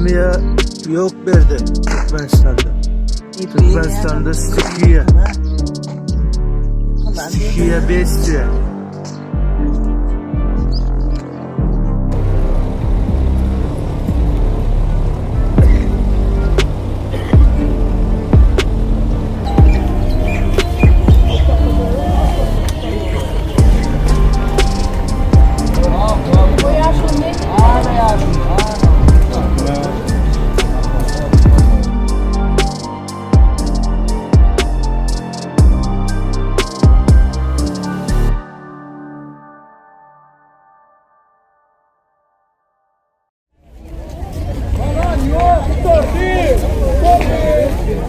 Yemeğe yok verdi Türkmenistan'da. Türkmenistan'da stikiye. Stikiye besliyor.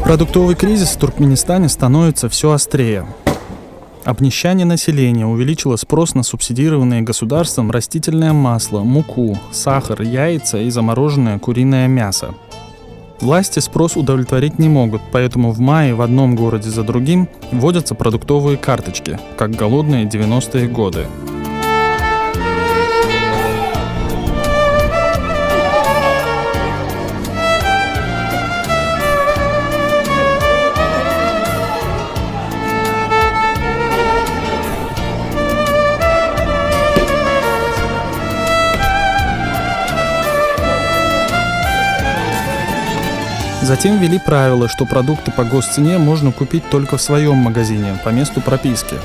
Продуктовый кризис в Туркменистане становится все острее. Обнищание населения увеличило спрос на субсидированные государством растительное масло, муку, сахар, яйца и замороженное куриное мясо. Власти спрос удовлетворить не могут, поэтому в мае в одном городе за другим вводятся продуктовые карточки, как голодные 90-е годы. Затем ввели правило, что продукты по госцене можно купить только в своем магазине, по месту прописки.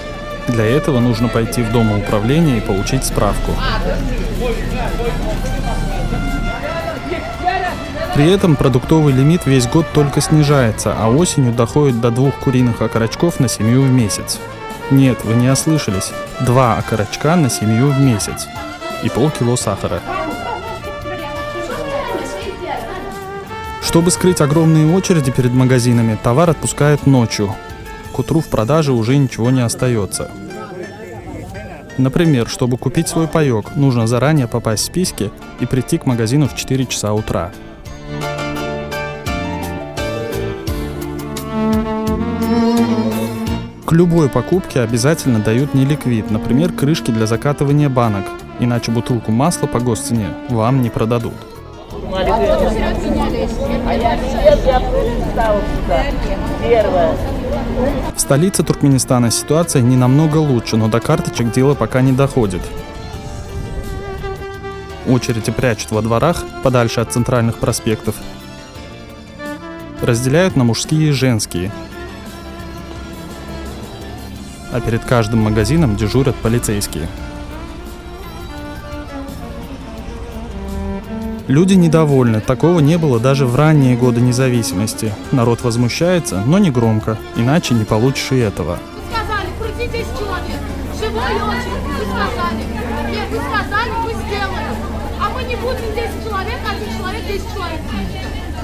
Для этого нужно пойти в домоуправление и получить справку. При этом продуктовый лимит весь год только снижается, а осенью доходит до 2 куриных окорочков на семью в месяц. Нет, вы не ослышались. 2 окорочка на семью в месяц. И полкило сахара. Чтобы скрыть огромные очереди перед магазинами, товар отпускают ночью. К утру в продаже уже ничего не остается. Например, чтобы купить свой паёк, нужно заранее попасть в списки и прийти к магазину в 4 часа утра. К любой покупке обязательно дают неликвид, например, крышки для закатывания банок, иначе бутылку масла по госцене вам не продадут. В столице Туркменистана ситуация не намного лучше, но до карточек дело пока не доходит. Очереди прячут во дворах, подальше от центральных проспектов. Разделяют на мужские и женские. А перед каждым магазином дежурят полицейские. Люди недовольны, такого не было даже в ранние годы независимости. Народ возмущается, но не громко, иначе не получишь и этого. Вы сказали, пройти 10 человек, живой очередь, вы сказали. Нет, вы сказали, мы сделаем. А мы не будем 10 человек, 1 человек, 10 человек.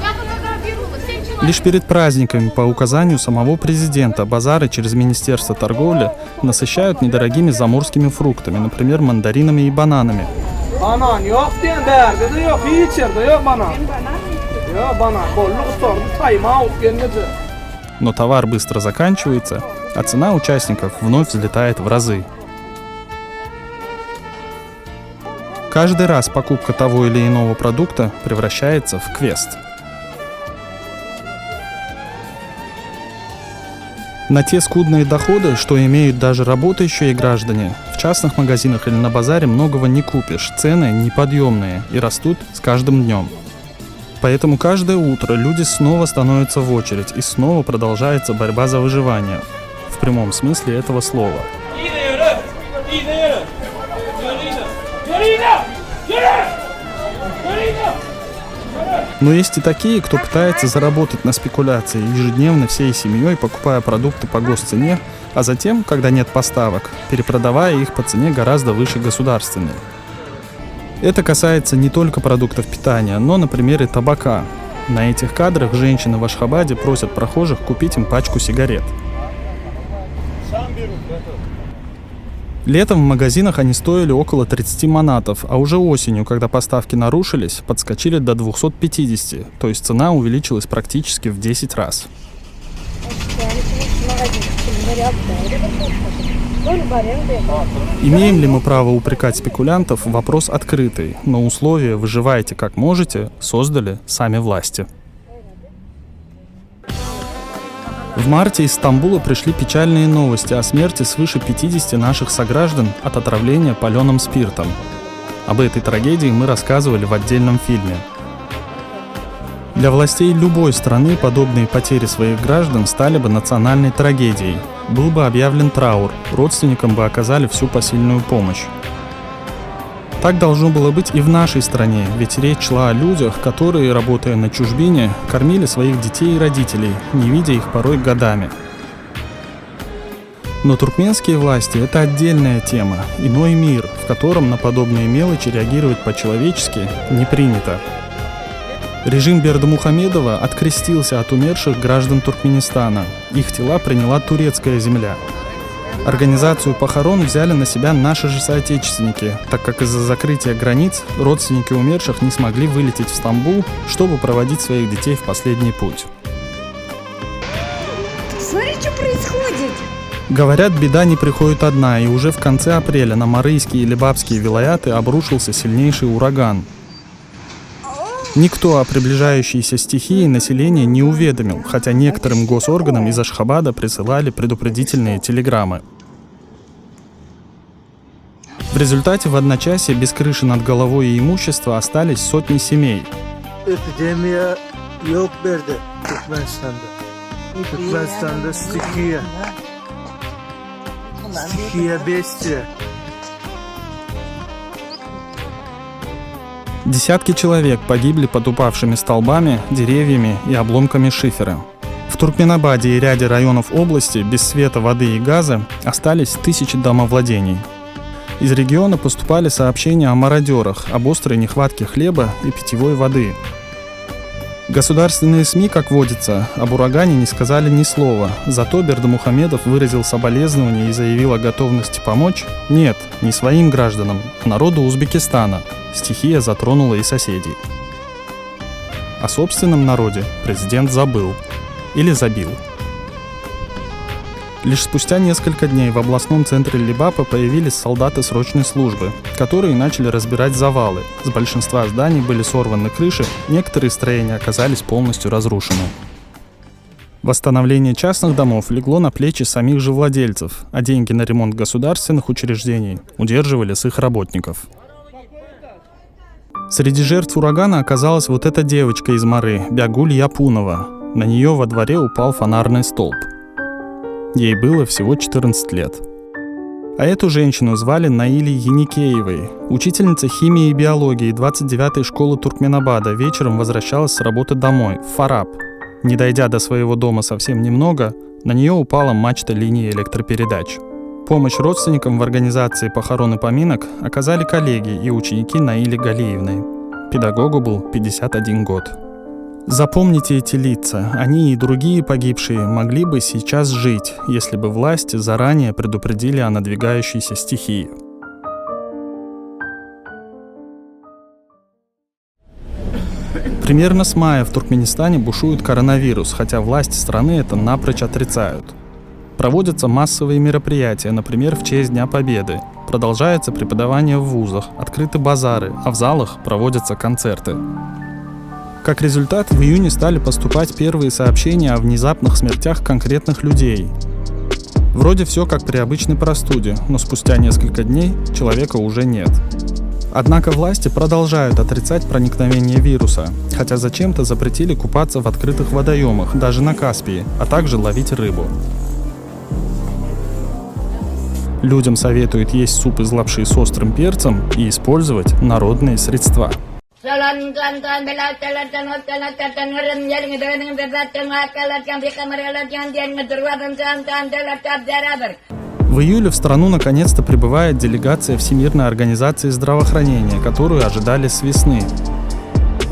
Я фотографировала 7 человек. Лишь перед праздниками по указанию самого президента базары через Министерство торговли насыщают недорогими заморскими фруктами, например, мандаринами и бананами. Banan yok diyen derdi de yok, hiç yerde yok banan. Yok banan, bolluk sordu, sayma gelmedi. Но товар быстро заканчивается, а цена участников вновь взлетает в разы. Каждый раз покупка того или иного продукта превращается в квест. На те скудные доходы, что имеют даже работающие граждане, в частных магазинах или на базаре многого не купишь, цены неподъемные и растут с каждым днем. Поэтому каждое утро люди снова становятся в очередь и снова продолжается борьба за выживание, в прямом смысле этого слова. Но есть и такие, кто пытается заработать на спекуляции, ежедневно всей семьей покупая продукты по госцене, а затем, когда нет поставок, перепродавая их по цене гораздо выше государственной. Это касается не только продуктов питания, но, например, и табака. На этих кадрах женщины в Ашхабаде просят прохожих купить им пачку сигарет. Летом в магазинах они стоили около 30 манатов, а уже осенью, когда поставки нарушились, подскочили до 250, то есть цена увеличилась практически в 10 раз. Имеем ли мы право упрекать спекулянтов? Вопрос открытый, но условия «выживайте как можете» создали сами власти. В марте из Стамбула пришли печальные новости о смерти свыше 50 наших сограждан от отравления паленым спиртом. Об этой трагедии мы рассказывали в отдельном фильме. Для властей любой страны подобные потери своих граждан стали бы национальной трагедией. Был бы объявлен траур, родственникам бы оказали всю посильную помощь. Так должно было быть и в нашей стране, ведь речь шла о людях, которые, работая на чужбине, кормили своих детей и родителей, не видя их порой годами. Но туркменские власти – это отдельная тема, иной мир, в котором на подобные мелочи реагировать по-человечески не принято. Режим Бердымухамедова открестился от умерших граждан Туркменистана. Их тела приняла турецкая земля. Организацию похорон взяли на себя наши же соотечественники, так как из-за закрытия границ родственники умерших не смогли вылететь в Стамбул, чтобы проводить своих детей в последний путь. Смотри, что происходит! Говорят, беда не приходит одна, и уже в конце апреля на Марийские и Лебабские вилаяты обрушился сильнейший ураган. Никто о приближающейся стихии население не уведомил, хотя некоторым госорганам из Ашхабада присылали предупредительные телеграммы. В результате в одночасье без крыши над головой и имущества остались сотни семей. Epidemiya yok berdi Türkmenistan'da. Türkmenistan'da stikiye. Stikiye бестия. Десятки человек погибли под упавшими столбами, деревьями и обломками шифера. В Туркменабаде и ряде районов области без света, воды и газа остались тысячи домовладений. Из региона поступали сообщения о мародерах, об острой нехватке хлеба и питьевой воды. Государственные СМИ, как водится, об урагане не сказали ни слова, зато Бердымухамедов выразил соболезнования и заявил о готовности помочь, нет, не своим гражданам, а народу Узбекистана. Стихия затронула и соседей. О собственном народе президент забыл или забил. Лишь спустя несколько дней в областном центре Лебапа появились солдаты срочной службы, которые начали разбирать завалы. С большинства зданий были сорваны крыши, некоторые строения оказались полностью разрушены. Восстановление частных домов легло на плечи самих же владельцев, а деньги на ремонт государственных учреждений удерживали с их работников. Среди жертв урагана оказалась вот эта девочка из Мары, Бягуль Япунова. На нее во дворе упал фонарный столб. Ей было всего 14 лет. А эту женщину звали Наилей Еникеевой. Учительница химии и биологии 29-й школы Туркменабада вечером возвращалась с работы домой, в Фараб. Не дойдя до своего дома совсем немного, на нее упала мачта линии электропередач. Помощь родственникам в организации похорон и поминок оказали коллеги и ученики Наили Галиевны. Педагогу был 51 год. Запомните эти лица. Они и другие погибшие могли бы сейчас жить, если бы власти заранее предупредили о надвигающейся стихии. Примерно с мая в Туркменистане бушует коронавирус, хотя власти страны это напрочь отрицают. Проводятся массовые мероприятия, например, в честь Дня Победы. Продолжается преподавание в вузах, открыты базары, а в залах проводятся концерты. Как результат, в июне стали поступать первые сообщения о внезапных смертях конкретных людей. Вроде все как при обычной простуде, но спустя несколько дней человека уже нет. Однако власти продолжают отрицать проникновение вируса, хотя зачем-то запретили купаться в открытых водоемах, даже на Каспии, а также ловить рыбу. Людям советуют есть суп из лапши с острым перцем и использовать народные средства. В июле в страну наконец-то прибывает делегация Всемирной организации здравоохранения, которую ожидали с весны.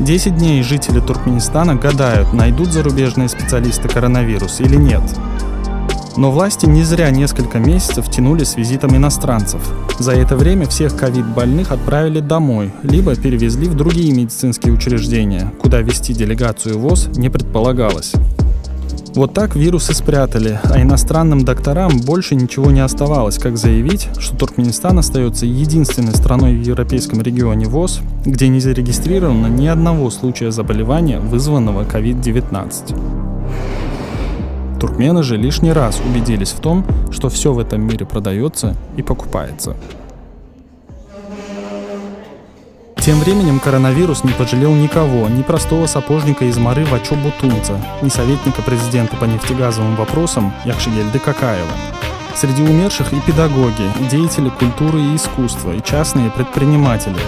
10 дней жители Туркменистана гадают, найдут зарубежные специалисты коронавирус или нет. Но власти не зря несколько месяцев тянули с визитом иностранцев. За это время всех ковид-больных отправили домой, либо перевезли в другие медицинские учреждения, куда вести делегацию ВОЗ не предполагалось. Вот так вирусы спрятали, а иностранным докторам больше ничего не оставалось, как заявить, что Туркменистан остается единственной страной в европейском регионе ВОС, где не зарегистрировано ни одного случая заболевания, вызванного COVID-19. Туркмены же лишний раз убедились в том, что все в этом мире продается и покупается. Тем временем коронавирус не пожалел никого, ни простого сапожника из Мары Вачо Бутунца, ни советника президента по нефтегазовым вопросам Якшигельды Какаева. Среди умерших и педагоги, и деятели культуры и искусства, и частные предприниматели.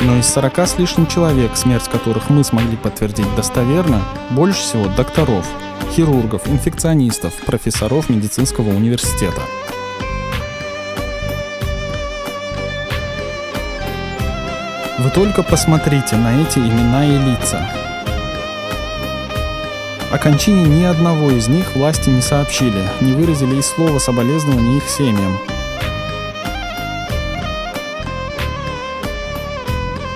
Но из 40 с лишним человек, смерть которых мы смогли подтвердить достоверно, больше всего докторов, хирургов, инфекционистов, профессоров медицинского университета. Вы только посмотрите на эти имена и лица. О кончине ни одного из них власти не сообщили, не выразили и слова соболезнования их семьям.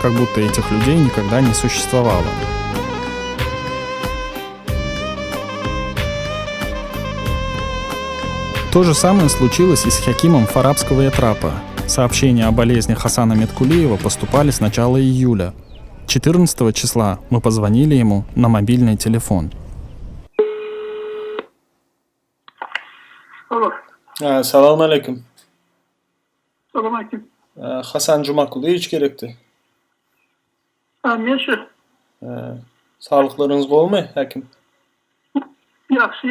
Как будто этих людей никогда не существовало. То же самое случилось и с Хакимом Фарабского Ятрапа. Сообщения о болезни Хасана Меткулиева поступали с начала июля. 14 числа мы позвонили ему на мобильный телефон. Алло. Салам алейкум. Салам алейкум. Хасан Жумакулович керекти. Men shu. Sağlıklarınız bolmy, hakim? Yaxshi.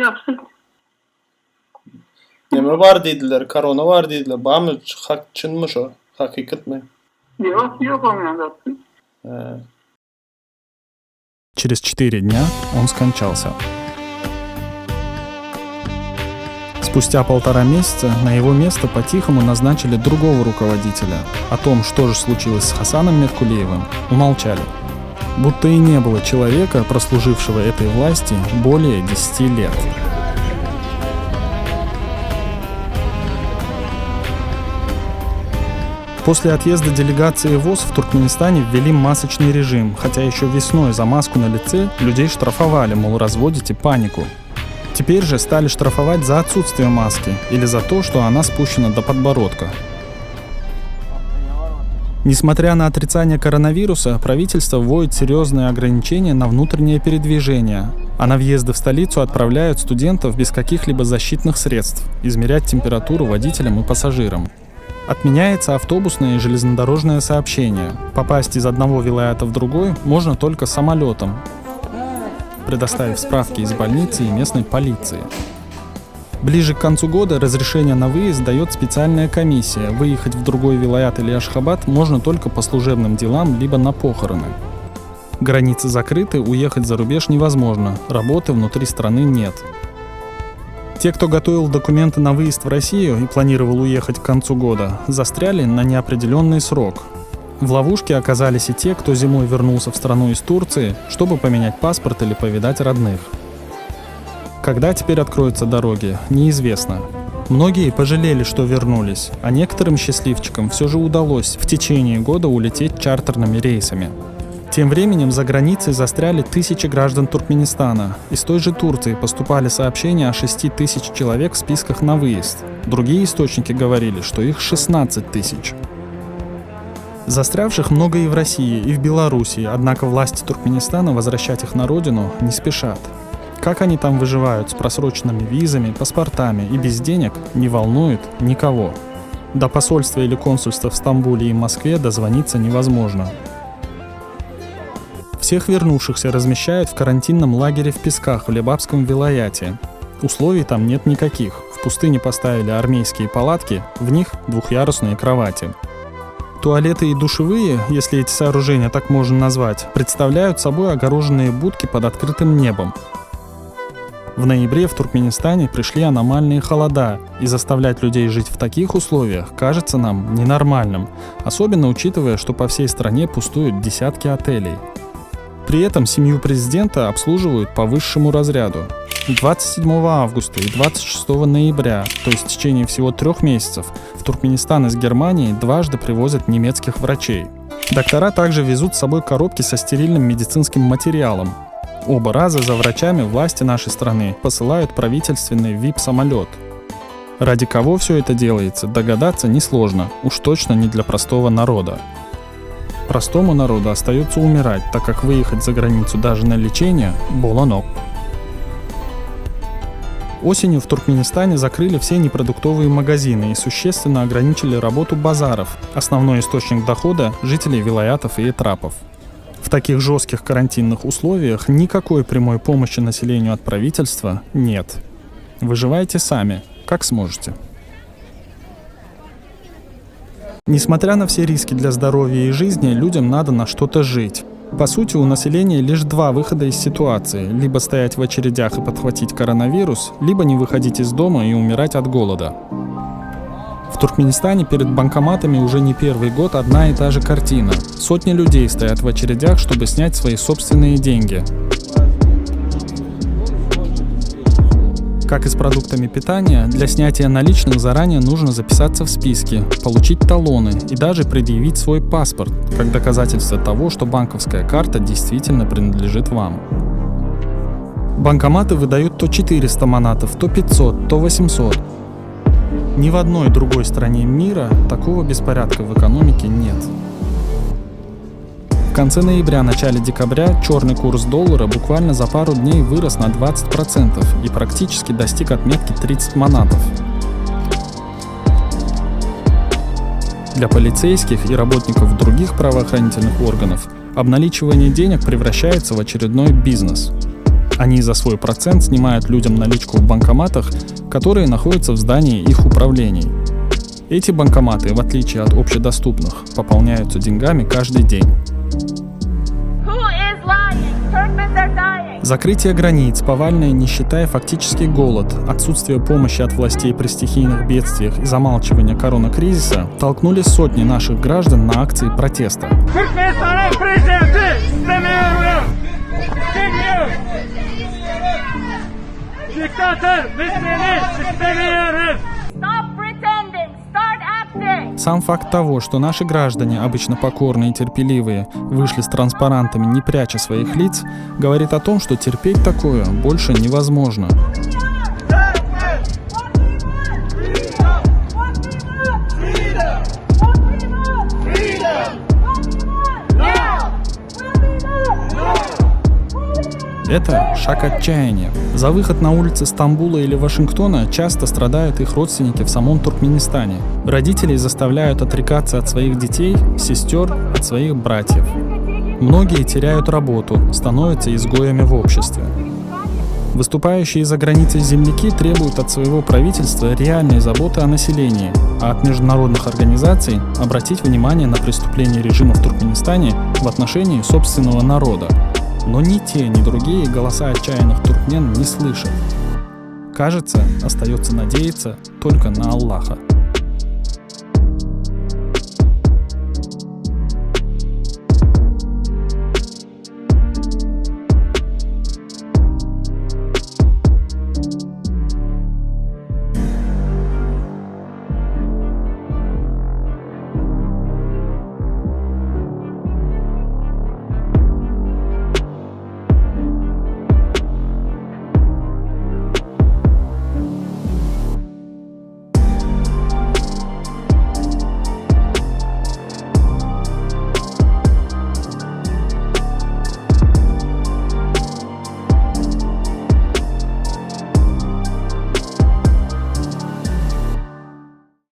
Neme var dediler, korona var dediler. Bamı çınmı şu, hakikat mı? Yok olmayan. Через 4 дня он скончался. Спустя 1,5 месяца на его место по-тихому назначили другого руководителя. О том, что же случилось с Хасаном Меткулиевым, умолчали. Будто и не было человека, прослужившего этой власти более 10 лет. После отъезда делегации ВОС в Туркменистане ввели масочный режим, хотя еще весной за маску на лице людей штрафовали, мол, разводите панику. Теперь же стали штрафовать за отсутствие маски или за то, что она спущена до подбородка. Несмотря на отрицание коронавируса, правительство вводит серьезные ограничения на внутреннее передвижение, а на въезды в столицу отправляют студентов без каких-либо защитных средств, измерять температуру водителям и пассажирам. Отменяется автобусное и железнодорожное сообщение. Попасть из одного вилаята в другой можно только самолетом, предоставив справки из больницы и местной полиции. Ближе к концу года разрешение на выезд дает специальная комиссия. Выехать в другой вилаят или Ашхабад можно только по служебным делам либо на похороны. Границы закрыты, уехать за рубеж невозможно, работы внутри страны нет. Те, кто готовил документы на выезд в Россию и планировал уехать к концу года, застряли на неопределенный срок. В ловушке оказались и те, кто зимой вернулся в страну из Турции, чтобы поменять паспорт или повидать родных. Когда теперь откроются дороги, неизвестно. Многие пожалели, что вернулись, а некоторым счастливчикам все же удалось в течение года улететь чартерными рейсами. Тем временем за границей застряли тысячи граждан Туркменистана. Из той же Турции поступали сообщения о 6 тысяч человек в списках на выезд. Другие источники говорили, что их 16 тысяч. Застрявших много и в России, и в Белоруссии, однако власти Туркменистана возвращать их на родину не спешат. Как они там выживают с просроченными визами, паспортами и без денег, не волнует никого. До посольства или консульства в Стамбуле и Москве дозвониться невозможно. Всех вернувшихся размещают в карантинном лагере в Песках в Лебабском вилаяте. Условий там нет никаких. В пустыне поставили армейские палатки, в них двухъярусные кровати. Туалеты и душевые, если эти сооружения так можно назвать, представляют собой огороженные будки под открытым небом. В ноябре в Туркменистане пришли аномальные холода, и заставлять людей жить в таких условиях кажется нам ненормальным, особенно учитывая, что по всей стране пустуют десятки отелей. При этом семью президента обслуживают по высшему разряду. 27 августа и 26 ноября, то есть в течение всего 3 месяцев, в Туркменистан из Германии дважды привозят немецких врачей. Доктора также везут с собой коробки со стерильным медицинским материалом. Оба раза за врачами власти нашей страны посылают правительственный VIP-самолет. Ради кого все это делается, догадаться несложно, уж точно не для простого народа. Простому народу остается умирать, так как выехать за границу даже на лечение – болонок. Осенью в Туркменистане закрыли все непродуктовые магазины и существенно ограничили работу базаров, основной источник дохода жителей вилаятов и этрапов. В таких жестких карантинных условиях никакой прямой помощи населению от правительства нет. Выживайте сами, как сможете. Несмотря на все риски для здоровья и жизни, людям надо на что-то жить. По сути, у населения лишь 2 выхода из ситуации: либо стоять в очередях и подхватить коронавирус, либо не выходить из дома и умирать от голода. В Туркменистане перед банкоматами уже не первый год одна и та же картина. Сотни людей стоят в очередях, чтобы снять свои собственные деньги. Как и с продуктами питания, для снятия наличных заранее нужно записаться в списки, получить талоны и даже предъявить свой паспорт, как доказательство того, что банковская карта действительно принадлежит вам. Банкоматы выдают то 400 манатов, то 500, то 800. Ни в одной другой стране мира такого беспорядка в экономике нет. В конце ноября, начале декабря черный курс доллара буквально за пару дней вырос на 20% и практически достиг отметки 30 манатов. Для полицейских и работников других правоохранительных органов обналичивание денег превращается в очередной бизнес. Они за свой процент снимают людям наличку в банкоматах, которые находятся в здании их управлений. Эти банкоматы, в отличие от общедоступных, пополняются деньгами каждый день. Закрытие границ, повальная нищета и фактический голод, отсутствие помощи от властей при стихийных бедствиях и замалчивание коронакризиса толкнули сотни наших граждан на акции протеста. Сам факт того, что наши граждане, обычно покорные и терпеливые, вышли с транспарантами, не пряча своих лиц, говорит о том, что терпеть такое больше невозможно. Это шаг отчаяния. За выход на улицы Стамбула или Вашингтона часто страдают их родственники в самом Туркменистане. Родителей заставляют отрекаться от своих детей, сестер, от своих братьев. Многие теряют работу, становятся изгоями в обществе. Выступающие за границей земляки требуют от своего правительства реальной заботы о населении, а от международных организаций обратить внимание на преступления режима в Туркменистане в отношении собственного народа. Но ни те, ни другие голоса отчаянных туркмен не слышат. Кажется, остается надеяться только на Аллаха.